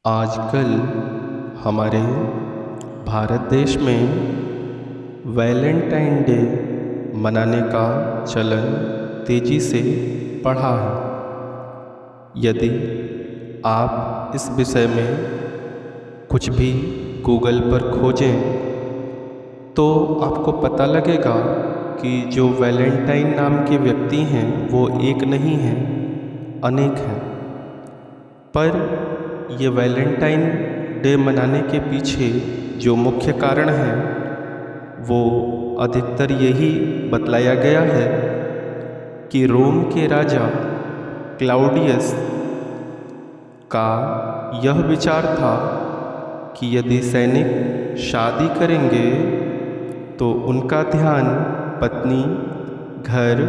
आजकल हमारे भारत देश में वैलेंटाइन डे मनाने का चलन तेज़ी से बढ़ा है। यदि आप इस विषय में कुछ भी गूगल पर खोजें तो आपको पता लगेगा कि जो वैलेंटाइन नाम के व्यक्ति हैं वो एक नहीं हैं, अनेक हैं। पर ये वैलेंटाइन डे मनाने के पीछे जो मुख्य कारण है वो अधिकतर यही बतलाया गया है कि रोम के राजा क्लाउडियस का यह विचार था कि यदि सैनिक शादी करेंगे तो उनका ध्यान पत्नी, घर,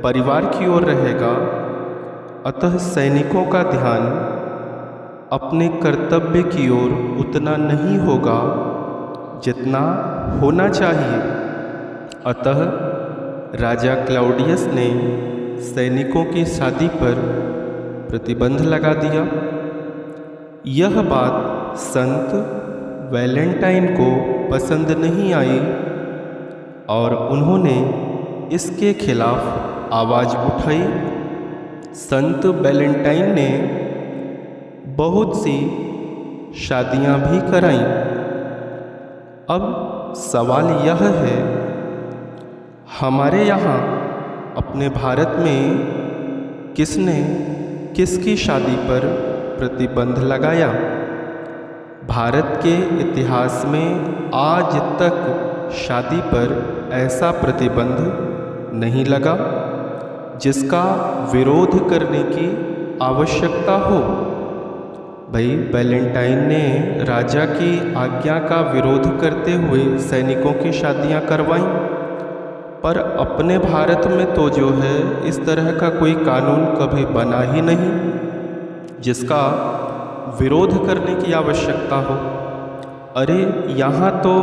परिवार की ओर रहेगा। अतः सैनिकों का ध्यान अपने कर्तव्य की ओर उतना नहीं होगा जितना होना चाहिए। अतः राजा क्लाउडियस ने सैनिकों की शादी पर प्रतिबंध लगा दिया। यह बात संत वैलेंटाइन को पसंद नहीं आई और उन्होंने इसके खिलाफ आवाज़ उठाई। संत वैलेंटाइन ने बहुत सी शादियां भी कराईं। अब सवाल यह है, हमारे यहाँ अपने भारत में किसने किसकी शादी पर प्रतिबंध लगाया? भारत के इतिहास में आज तक शादी पर ऐसा प्रतिबंध नहीं लगा जिसका विरोध करने की आवश्यकता हो। भाई, वैलेंटाइन ने राजा की आज्ञा का विरोध करते हुए सैनिकों की शादियां करवाईं, पर अपने भारत में तो जो है इस तरह का कोई कानून कभी बना ही नहीं जिसका विरोध करने की आवश्यकता हो। अरे, यहाँ तो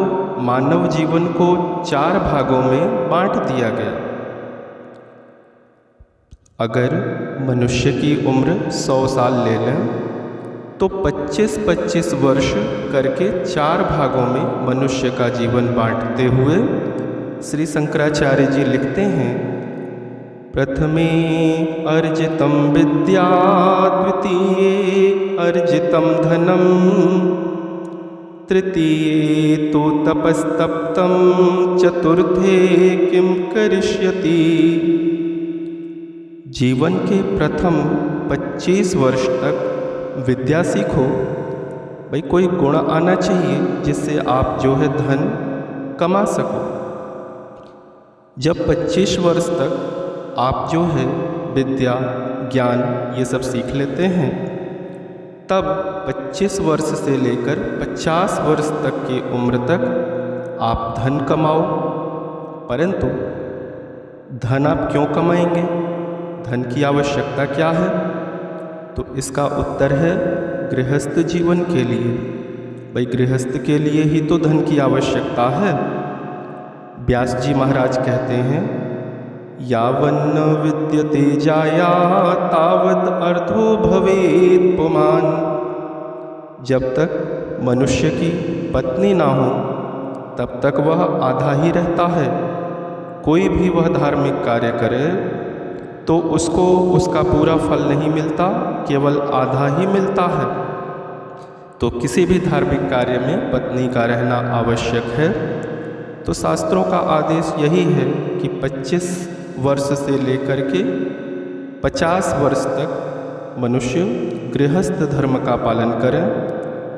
मानव जीवन को 4 भागों में बांट दिया गया। अगर मनुष्य की उम्र 100 साल ले लें तो 25-25 वर्ष करके 4 भागों में मनुष्य का जीवन बांटते हुए श्री शंकराचार्य जी लिखते हैं, प्रथमे अर्जितम विद्या, द्वितीये अर्जितम धनम, तृतीये तो तपस्तप्तम, चतुर्थे किम करिष्यति। जीवन के प्रथम 25 वर्ष तक विद्या सीखो। भाई, कोई गुण आना चाहिए जिससे आप जो है धन कमा सको। जब 25 वर्ष तक आप जो है विद्या, ज्ञान ये सब सीख लेते हैं, तब 25 वर्ष से लेकर 50 वर्ष तक की उम्र तक आप धन कमाओ। परंतु धन आप क्यों कमाएंगे? धन की आवश्यकता क्या है? तो इसका उत्तर है गृहस्थ जीवन के लिए। भाई, गृहस्थ के लिए ही तो धन की आवश्यकता है। व्यास जी महाराज कहते हैं, यावन्न विद्यते जाया तावद अर्थो भवेत् पुमान्। जब तक मनुष्य की पत्नी ना हो तब तक वह आधा ही रहता है। कोई भी वह धार्मिक कार्य करे तो उसको उसका पूरा फल नहीं मिलता, केवल आधा ही मिलता है। तो किसी भी धार्मिक कार्य में पत्नी का रहना आवश्यक है। तो शास्त्रों का आदेश यही है कि 25 वर्ष से लेकर के 50 वर्ष तक मनुष्य गृहस्थ धर्म का पालन करें,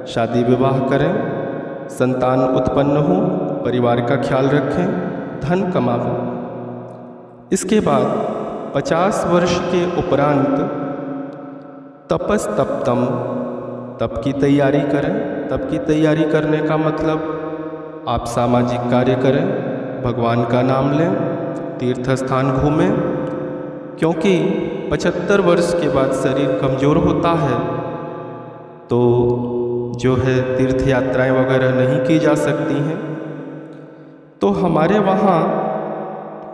शादी विवाह करें, संतान उत्पन्न हो, परिवार का ख्याल रखें, धन कमावें। इसके बाद 50 वर्ष के उपरांत तपस्तप्तम, तप की तैयारी करें। तप की तैयारी करने का मतलब आप सामाजिक कार्य करें, भगवान का नाम लें, तीर्थ स्थान घूमें, क्योंकि 75 वर्ष के बाद शरीर कमज़ोर होता है तो जो है तीर्थ यात्राएं वगैरह नहीं की जा सकती हैं। तो हमारे वहाँ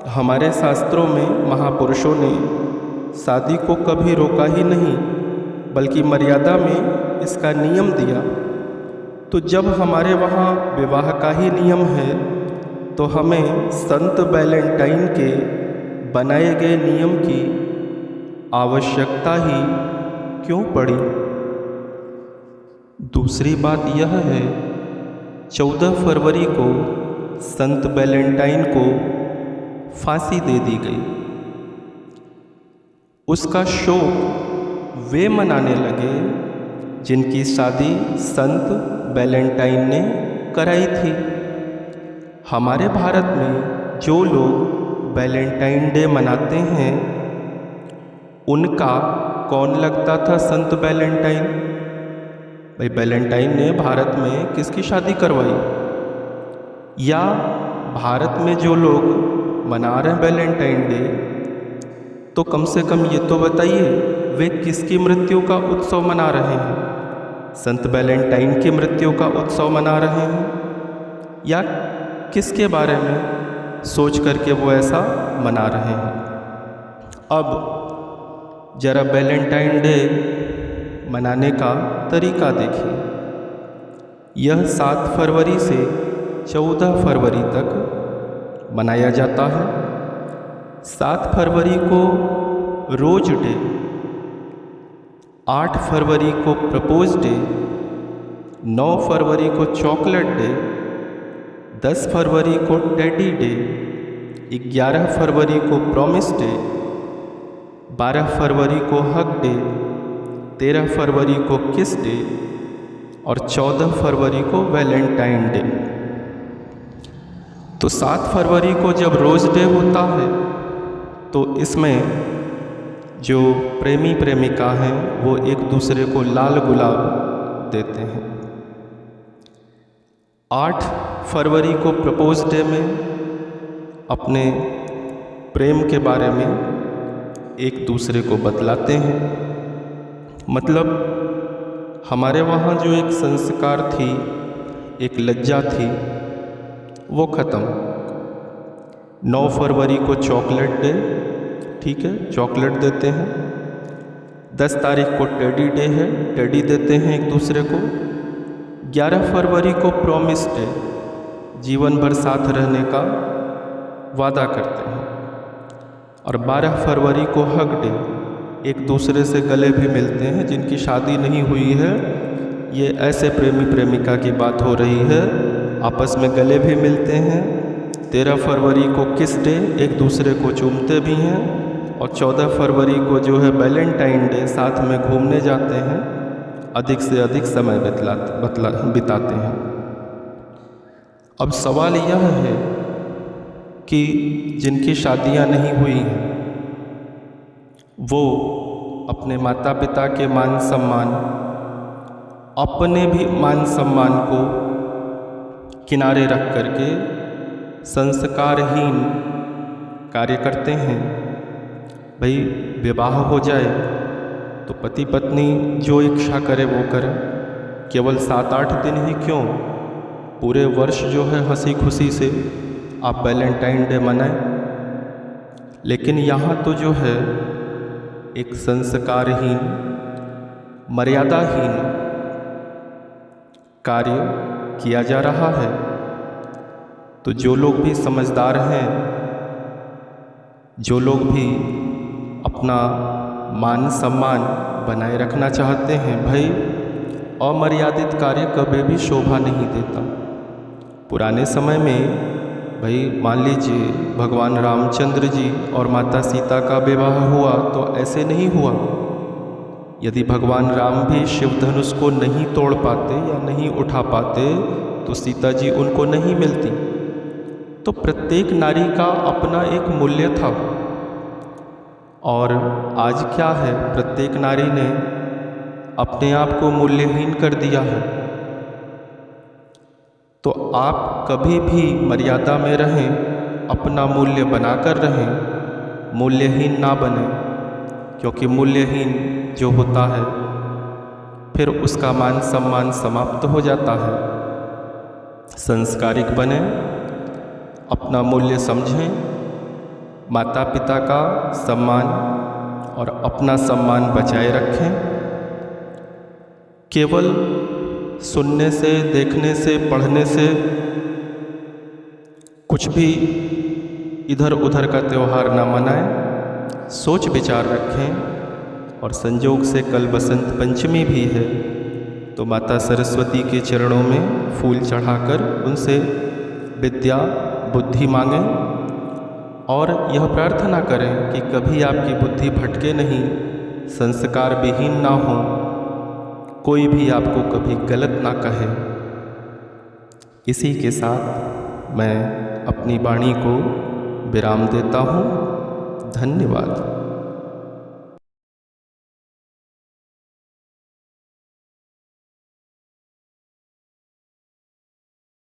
हमारे शास्त्रों में महापुरुषों ने शादी को कभी रोका ही नहीं। बल्कि मर्यादा में इसका नियम दिया। तो जब हमारे वहाँ विवाह का ही नियम है तो हमें संत वैलेंटाइन के बनाए गए नियम की आवश्यकता ही क्यों पड़ी? दूसरी बात यह है, 14 फरवरी को संत वैलेंटाइन को फांसी दे दी गई। उसका शोक वे मनाने लगे जिनकी शादी संत वैलेंटाइन ने कराई थी। हमारे भारत में जो लोग वैलेंटाइन डे मनाते हैं उनका कौन लगता था संत वैलेंटाइन? भाई वैलेंटाइन ने भारत में किसकी शादी करवाई? या भारत में जो लोग मना रहे हैं वैलेंटाइन डे, तो कम से कम ये तो बताइए वे किसकी मृत्यु का उत्सव मना रहे हैं? संत वैलेंटाइन की मृत्यु का उत्सव मना रहे हैं या किसके बारे में सोच करके वो ऐसा मना रहे हैं? अब जरा वैलेंटाइन डे मनाने का तरीका देखिए। यह 7 फरवरी से 14 फरवरी तक मनाया जाता है। 7 फरवरी को रोज डे, 8 फरवरी को प्रपोज डे, 9 फरवरी को चॉकलेट डे, 10 फरवरी को टेडी डे, 11 फरवरी को प्रॉमिस डे, 12 फरवरी को हग डे, 13 फरवरी को किस डे और 14 फरवरी को वैलेंटाइन डे। तो 7 फरवरी को जब रोज डे होता है तो इसमें जो प्रेमी प्रेमिका हैं वो एक दूसरे को लाल गुलाब देते हैं। 8 फरवरी को प्रपोज डे में अपने प्रेम के बारे में एक दूसरे को बतलाते हैं। मतलब हमारे वहाँ जो एक संस्कार थी, एक लज्जा थी, वो ख़त्म। 9 फरवरी को चॉकलेट डे, ठीक है, चॉकलेट देते हैं। 10 तारीख को टेडी डे है, टेडी देते हैं एक दूसरे को। 11 फरवरी को प्रॉमिस डे, जीवन भर साथ रहने का वादा करते हैं। और 12 फरवरी को हग डे, एक दूसरे से गले भी मिलते हैं। जिनकी शादी नहीं हुई है, ये ऐसे प्रेमी प्रेमिका की बात हो रही है, आपस में गले भी मिलते हैं। 13 फरवरी को किस डे, एक दूसरे को चूमते भी हैं। और 14 फरवरी को जो है वैलेंटाइन डे, साथ में घूमने जाते हैं, अधिक से अधिक समय बिताते हैं। अब सवाल यह है कि जिनकी शादियां नहीं हुई हैं वो अपने माता पिता के मान सम्मान, अपने भी मान सम्मान को किनारे रख करके संस्कारहीन कार्य करते हैं। भाई विवाह हो जाए तो पति पत्नी जो इच्छा करे वो करे। केवल 7-8 दिन ही क्यों, पूरे वर्ष जो है हंसी खुशी से आप वैलेंटाइन डे मनाएं। लेकिन यहाँ तो जो है एक संस्कारहीन, मर्यादाहीन कार्य किया जा रहा है। तो जो लोग भी समझदार हैं, जो लोग भी अपना मान सम्मान बनाए रखना चाहते हैं, भाई अमर्यादित कार्य कभी भी शोभा नहीं देता। पुराने समय में भाई मान लीजिए भगवान रामचंद्र जी और माता सीता का विवाह हुआ तो ऐसे नहीं हुआ। यदि भगवान राम भी शिव धनुष को नहीं तोड़ पाते या नहीं उठा पाते तो सीता जी उनको नहीं मिलती। तो प्रत्येक नारी का अपना एक मूल्य था। और आज क्या है, प्रत्येक नारी ने अपने आप को मूल्यहीन कर दिया है। तो आप कभी भी मर्यादा में रहें, अपना मूल्य बनाकर रहें, मूल्यहीन ना बने। क्योंकि मूल्यहीन जो होता है फिर उसका मान सम्मान समाप्त हो जाता है। संस्कारिक बने, अपना मूल्य समझें, माता पिता का सम्मान और अपना सम्मान बचाए रखें। केवल सुनने से, देखने से, पढ़ने से कुछ भी इधर उधर का त्यौहार ना मनाएं। सोच विचार रखें। और संयोग से कल बसंत पंचमी भी है, तो माता सरस्वती के चरणों में फूल चढ़ाकर उनसे विद्या बुद्धि मांगें और यह प्रार्थना करें कि कभी आपकी बुद्धि भटके नहीं, संस्कार विहीन ना हो, कोई भी आपको कभी गलत ना कहे। इसी के साथ मैं अपनी वाणी को विराम देता हूँ। धन्यवाद।